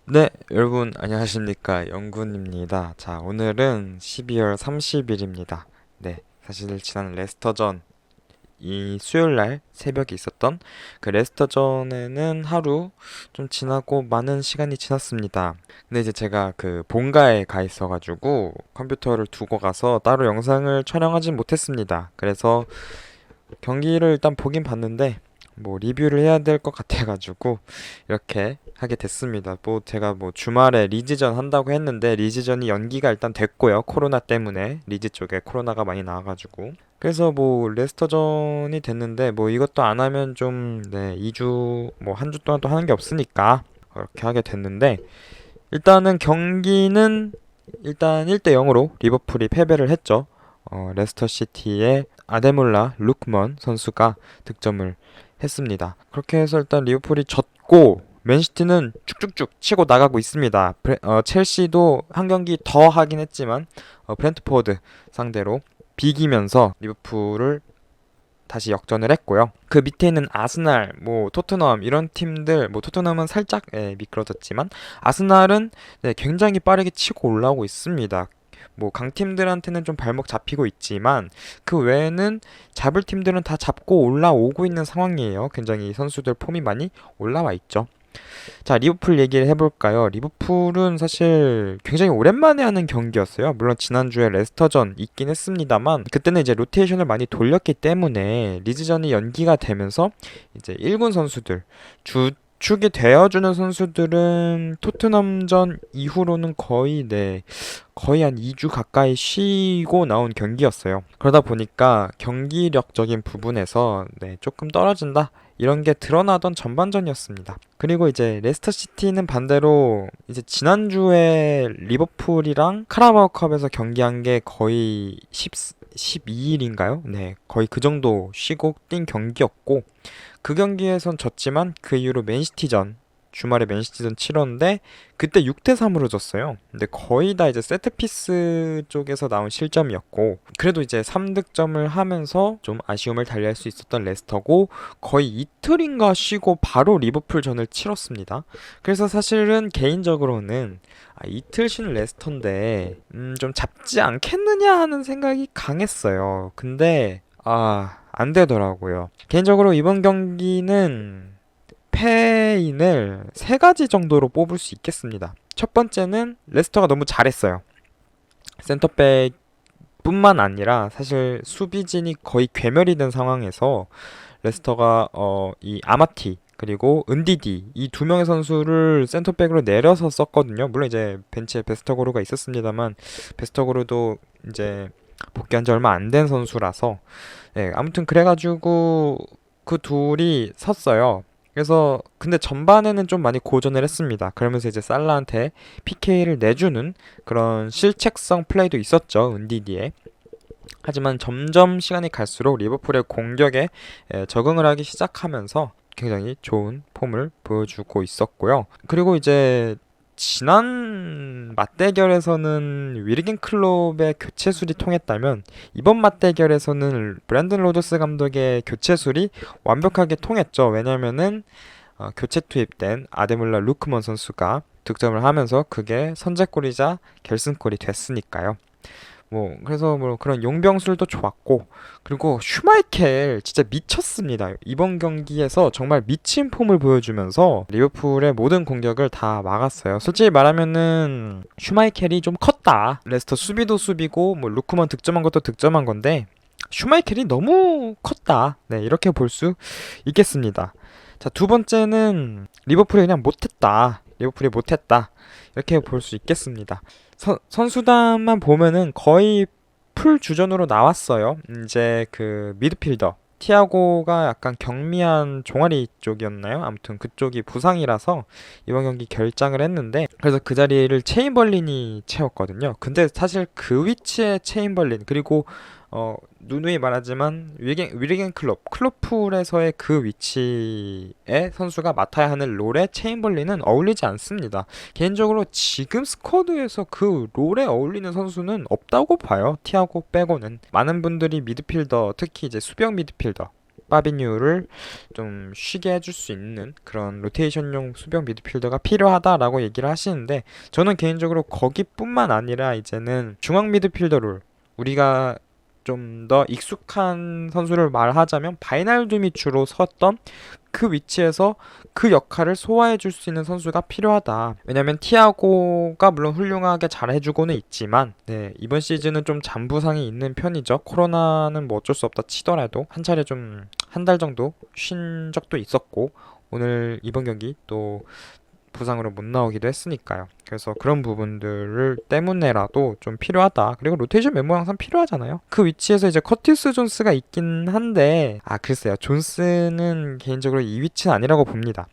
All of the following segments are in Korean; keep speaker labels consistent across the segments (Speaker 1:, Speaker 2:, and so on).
Speaker 1: 네, 여러분 안녕하십니까? 영군입니다. 자, 오늘은 12월 30일입니다. 네, 사실 지난 레스터전 이 수요일 날 새벽에 있었던 그 레스터전에는 하루 좀 지나고 많은 시간이 지났습니다. 근데 이제 제가 그 본가에 가 있어가지고 컴퓨터를 두고 가서 따로 영상을 촬영하진 못했습니다. 그래서 경기를 일단 보긴 봤는데 뭐 리뷰를 해야 될 것 같아가지고 이렇게 하게 됐습니다. 뭐 제가 뭐 주말에 리즈전 한다고 했는데 리즈전이 연기가 일단 됐고요. 코로나 때문에 리즈 쪽에 코로나가 많이 나와가지고 그래서 뭐 레스터전이 됐는데 뭐 이것도 안 하면 좀 네, 2주 뭐 한 주 동안 또 하는 게 없으니까 그렇게 하게 됐는데 일단은 경기는 일단 1대 0으로 리버풀이 패배를 했죠. 레스터 시티의 아데몰라 루크먼 선수가 득점을 했습니다. 그렇게 해서 일단 리버풀이 졌고 맨시티는 쭉쭉쭉 치고 나가고 있습니다. 첼시도 한 경기 더 하긴 했지만 브렌트포드 상대로 비기면서 리버풀을 다시 역전을 했고요. 그 밑에 있는 아스날, 뭐 토트넘 이런 팀들, 뭐 토트넘은 살짝 미끄러졌지만 아스날은 네, 굉장히 빠르게 치고 올라오고 있습니다. 뭐 강팀들한테는 좀 발목 잡히고 있지만 그 외에는 잡을 팀들은 다 잡고 올라오고 있는 상황이에요. 굉장히 선수들 폼이 많이 올라와 있죠. 자, 리버풀 얘기를 해볼까요? 리버풀은 사실 굉장히 오랜만에 하는 경기였어요. 물론 지난주에 레스터전 있긴 했습니다만, 그때는 이제 로테이션을 많이 돌렸기 때문에 리즈전이 연기가 되면서 이제 1군 선수들, 주축이 되어주는 선수들은 토트넘전 이후로는 거의 한 2주 가까이 쉬고 나온 경기였어요. 그러다 보니까 경기력적인 부분에서 조금 떨어진다. 이런 게 드러나던 전반전이었습니다. 그리고 이제 레스터 시티는 반대로 이제 지난주에 리버풀이랑 카라바오컵에서 경기한 게 거의 12일인가요? 네, 거의 그 정도 쉬고 뛴 경기였고 그 경기에선 졌지만 그 이후로 맨시티전 주말에 맨시티전 치렀는데 그때 6대 3으로 졌어요. 근데 거의 다 이제 세트피스 쪽에서 나온 실점이었고 그래도 이제 3득점을 하면서 좀 아쉬움을 달래할 수 있었던 레스터고 거의 이틀인가 쉬고 바로 리버풀전을 치렀습니다. 그래서 사실은 개인적으로는 이틀 쉬는 레스터인데 좀 잡지 않겠느냐 하는 생각이 강했어요. 근데 안 되더라고요. 개인적으로 이번 경기는 패인을 세 가지 정도로 뽑을 수 있겠습니다. 첫 번째는 레스터가 너무 잘했어요. 센터백 뿐만 아니라 사실 수비진이 거의 괴멸이 된 상황에서 레스터가 이 아마티 그리고 은디디 이 두 명의 선수를 센터백으로 내려서 썼거든요. 물론 이제 벤치에 베스터고르가 있었습니다만 베스터고르도 이제 복귀한 지 얼마 안 된 선수라서 아무튼 그래가지고 그 둘이 섰어요. 그래서 근데 전반에는 좀 많이 고전을 했습니다. 그러면서 이제 살라한테 PK를 내주는 그런 실책성 플레이도 있었죠. 은디디에. 하지만 점점 시간이 갈수록 리버풀의 공격에 적응을 하기 시작하면서 굉장히 좋은 폼을 보여주고 있었고요. 그리고 이제 지난 맞대결에서는 위르겐 클롭의 교체술이 통했다면 이번 맞대결에서는 브랜든 로저스 감독의 교체술이 완벽하게 통했죠. 왜냐면은 교체 투입된 아데몰라 루크먼 선수가 득점을 하면서 그게 선제골이자 결승골이 됐으니까요. 뭐 그래서 뭐 그런 용병술도 좋았고 그리고 슈마이켈 진짜 미쳤습니다. 이번 경기에서 정말 미친 폼을 보여주면서 리버풀의 모든 공격을 다 막았어요. 솔직히 말하면은 슈마이켈이 좀 컸다. 레스터 수비도 수비고 뭐 루크만 득점한 것도 득점한 건데 슈마이켈이 너무 컸다. 네, 이렇게 볼 수 있겠습니다. 자, 두 번째는 리버풀이 그냥 못했다. 리버풀이 못했다. 이렇게 볼 수 있겠습니다. 선수단만 보면은 거의 풀 주전으로 나왔어요. 이제 그 미드필더 티아고가 약간 경미한 종아리 쪽이었나요? 아무튼 그쪽이 부상이라서 이번 경기 결장을 했는데 그래서 그 자리를 체인벌린이 채웠거든요. 근데 사실 그 위치에 체인벌린 그리고 누누이 말하지만 위르겐 클로풀에서의 그 위치에 선수가 맡아야 하는 롤에 체인벌린은 어울리지 않습니다. 개인적으로 지금 스쿼드에서 그 롤에 어울리는 선수는 없다고 봐요. 티아고 빼고는. 많은 분들이 미드필더, 특히 이제 수비형 미드필더 파비뉴를 좀 쉬게 해줄 수 있는 그런 로테이션용 수비형 미드필더가 필요하다라고 얘기를 하시는데, 저는 개인적으로 거기뿐만 아니라 이제는 중앙 미드필더 롤, 우리가 좀 더 익숙한 선수를 말하자면 바이날둠이 주로 섰던 그 위치에서 그 역할을 소화해 줄 수 있는 선수가 필요하다. 왜냐면 티아고가 물론 훌륭하게 잘해주고는 있지만, 네, 이번 시즌은 좀 잔부상이 있는 편이죠. 코로나는 뭐 어쩔 수 없다 치더라도 한 차례 좀 한 달 정도 쉰 적도 있었고, 오늘 이번 경기 또 부상으로 못 나오기도 했으니까요. 그래서 그런 부분들을 때문에라도 좀 필요하다. 그리고 로테이션 멤버 항상 필요하잖아요. 그 위치에서 이제 커티스 존스가 있긴 한데, 글쎄요. 존스는 개인적으로 이 위치는 아니라고 봅니다.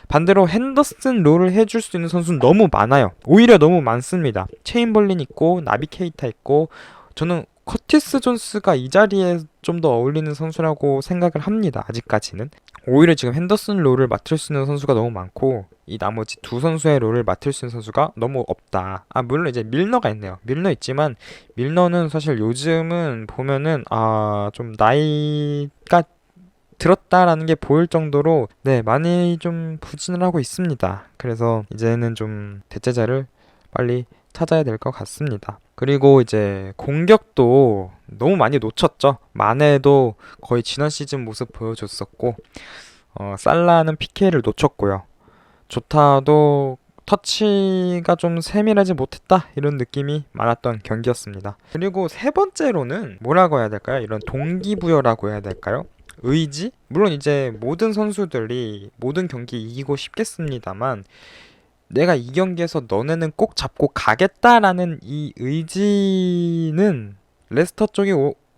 Speaker 1: 반대로 핸더슨 롤을 해줄 수 있는 선수는 너무 많아요. 오히려 너무 많습니다. 체인벌린 있고 나비 케이타 있고, 저는 커티스 존스가 이 자리에 좀 더 어울리는 선수라고 생각을 합니다. 아직까지는. 오히려 지금 핸더슨 롤을 맡을 수 있는 선수가 너무 많고, 이 나머지 두 선수의 롤을 맡을 수 있는 선수가 너무 없다. 물론 이제 밀너가 있네요. 밀너 있지만 밀너는 사실 요즘은 보면은 좀 나이가 들었다라는 게 보일 정도로, 네, 많이 좀 부진을 하고 있습니다. 그래서 이제는 좀 대체자를 빨리 찾아야 될 것 같습니다. 그리고 이제 공격도 너무 많이 놓쳤죠. 마네도 거의 지난 시즌 모습 보여줬었고, 살라는 PK를 놓쳤고요. 조타도 터치가 좀 세밀하지 못했다, 이런 느낌이 많았던 경기였습니다. 그리고 세 번째로는 뭐라고 해야 될까요? 이런 동기부여라고 해야 될까요? 의지? 물론 이제 모든 선수들이 모든 경기 이기고 싶겠습니다만, 내가 이 경기에서 너네는 꼭 잡고 가겠다라는 이 의지는 레스터 쪽이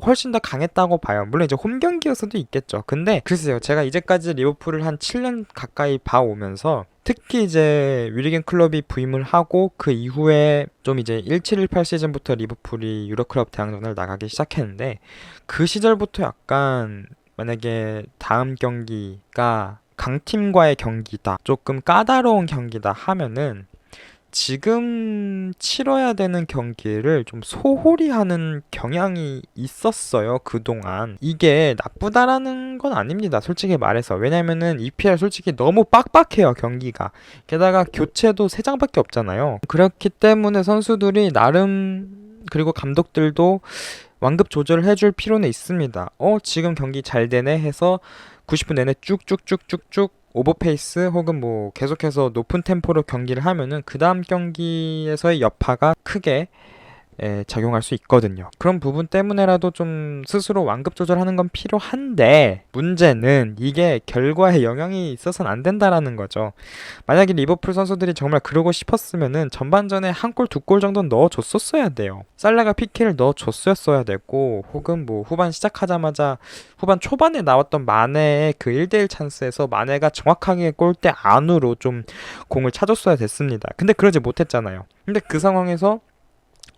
Speaker 1: 훨씬 더 강했다고 봐요. 물론 이제 홈 경기여서도 있겠죠. 근데 글쎄요, 제가 이제까지 리버풀을 한 7년 가까이 봐오면서, 특히 이제 위리겐 클럽이 부임을 하고 그 이후에 좀 이제 17-18 시즌부터 리버풀이 유로클럽 대항전을 나가기 시작했는데, 그 시절부터 약간 만약에 다음 경기가 강팀과의 경기다, 조금 까다로운 경기다 하면은 지금 치러야 되는 경기를 좀 소홀히 하는 경향이 있었어요, 그동안. 이게 나쁘다라는 건 아닙니다, 솔직히 말해서. 왜냐면은 EPL 솔직히 너무 빡빡해요, 경기가. 게다가 교체도 3장밖에 없잖아요. 그렇기 때문에 선수들이 나름, 그리고 감독들도 완급 조절을 해줄 필요는 있습니다. 지금 경기 잘 되네 해서 90분 내내 쭉쭉쭉쭉쭉 오버페이스 혹은 뭐 계속해서 높은 템포로 경기를 하면은 그 다음 경기에서의 여파가 크게 작용할 수 있거든요. 그런 부분 때문에라도 좀 스스로 완급 조절하는 건 필요한데, 문제는 이게 결과에 영향이 있어서는 안 된다라는 거죠. 만약에 리버풀 선수들이 정말 그러고 싶었으면은 전반전에 한 골, 두 골 정도는 넣어줬었어야 돼요. 살라가 PK를 넣어줬어야 되고, 혹은 뭐 후반 시작하자마자 후반 초반에 나왔던 마네의 그 1대1 찬스에서 마네가 정확하게 골대 안으로 좀 공을 차줬어야 됐습니다. 근데 그러지 못했잖아요. 근데 그 상황에서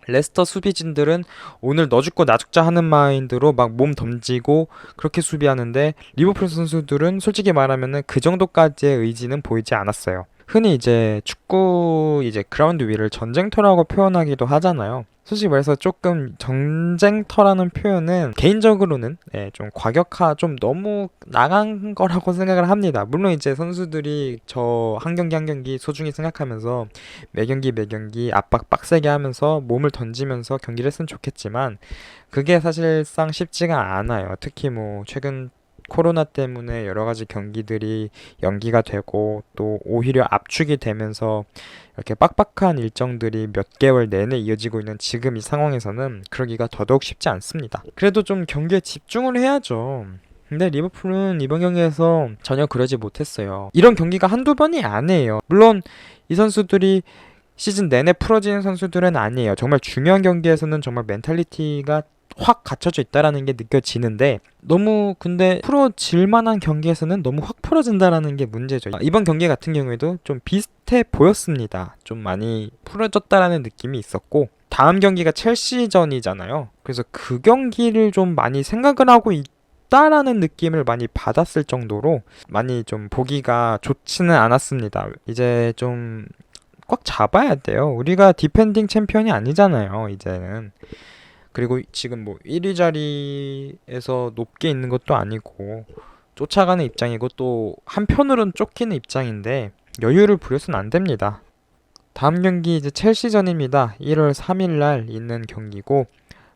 Speaker 1: 레스터 수비진들은 오늘 너 죽고 나 죽자 하는 마인드로 막 몸 던지고 그렇게 수비하는데, 리버풀 선수들은 솔직히 말하면은 그 정도까지의 의지는 보이지 않았어요. 흔히 이제 축구 이제 그라운드 위를 전쟁터라고 표현하기도 하잖아요. 솔직히 말해서 조금 전쟁터라는 표현은 개인적으로는 좀 좀 너무 나간 거라고 생각을 합니다. 물론 이제 선수들이 저 한 경기 한 경기 소중히 생각하면서 매 경기 매 경기 압박 빡세게 하면서 몸을 던지면서 경기를 했으면 좋겠지만, 그게 사실상 쉽지가 않아요. 특히 뭐 최근 코로나 때문에 여러 가지 경기들이 연기가 되고 또 오히려 압축이 되면서 이렇게 빡빡한 일정들이 몇 개월 내내 이어지고 있는 지금 이 상황에서는 그러기가 더더욱 쉽지 않습니다. 그래도 좀 경기에 집중을 해야죠. 근데 리버풀은 이번 경기에서 전혀 그러지 못했어요. 이런 경기가 한두 번이 아니에요. 물론 이 선수들이 시즌 내내 풀어지는 선수들은 아니에요. 정말 중요한 경기에서는 정말 멘탈리티가 확 갖춰져 있다라는 게 느껴지는데, 너무 근데 풀어질 만한 경기에서는 너무 확 풀어진다라는 게 문제죠. 이번 경기 같은 경우에도 좀 비슷해 보였습니다. 좀 많이 풀어졌다라는 느낌이 있었고, 다음 경기가 첼시전이잖아요. 그래서 그 경기를 좀 많이 생각을 하고 있다라는 느낌을 많이 받았을 정도로 많이 좀 보기가 좋지는 않았습니다. 이제 좀 꽉 잡아야 돼요. 우리가 디펜딩 챔피언이 아니잖아요, 이제는. 그리고 지금 뭐 1위 자리에서 높게 있는 것도 아니고, 쫓아가는 입장이고 또 한편으로는 쫓기는 입장인데 여유를 부려서는 안 됩니다. 다음 경기 이제 첼시전입니다. 1월 3일 날 있는 경기고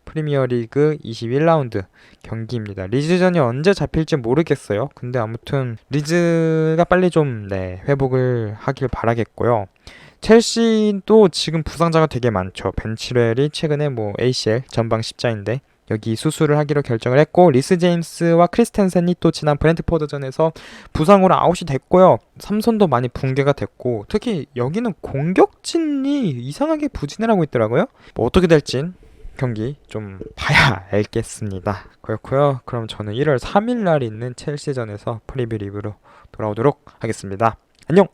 Speaker 1: 프리미어리그 21라운드 경기입니다. 리즈전이 언제 잡힐지 모르겠어요. 근데 아무튼 리즈가 빨리 좀 회복을 하길 바라겠고요. 첼시도 지금 부상자가 되게 많죠. 벤치렐이 최근에 뭐 ACL 전방 십자인데 여기 수술을 하기로 결정을 했고, 리스 제임스와 크리스텐센이 또 지난 브렌트포드전에서 부상으로 아웃이 됐고요. 삼선도 많이 붕괴가 됐고, 특히 여기는 공격진이 이상하게 부진을 하고 있더라고요. 뭐 어떻게 될진 경기 좀 봐야 알겠습니다. 그렇고요. 그럼 저는 1월 3일 날 있는 첼시전에서 프리뷰 리뷰로 돌아오도록 하겠습니다. 안녕!